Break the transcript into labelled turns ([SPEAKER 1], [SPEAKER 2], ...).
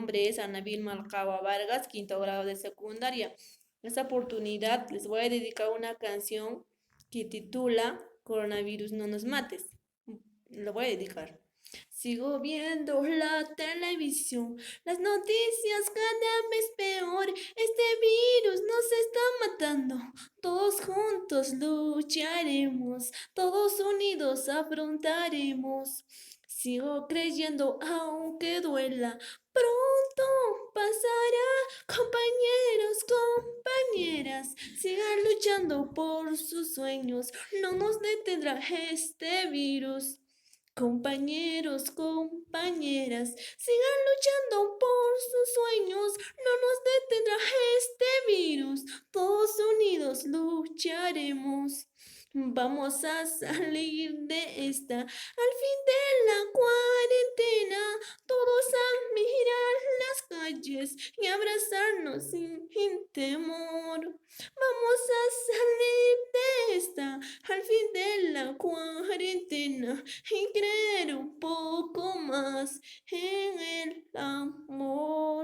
[SPEAKER 1] nombre es Anabil Malcaba Vargas, quinto grado de secundaria. En esta oportunidad les voy a dedicar una canción que titula Coronavirus no nos mates. Lo voy a dedicar. Sigo viendo la televisión, las noticias cada vez peor. Este virus nos está matando. Todos juntos lucharemos, todos unidos afrontaremos. Sigo creyendo aunque duela, pronto pasará. Compañeros, compañeras, sigan luchando por sus sueños, no nos detendrá este virus. Compañeros, compañeras, sigan luchando por sus sueños, no nos detendrá este virus. Todos unidos lucharemos. Vamos a salir de esta, al fin de la cuarentena, todos a mirar las calles y abrazarnos sin temor. Vamos a salir de esta, al fin de la cuarentena, y creer un poco más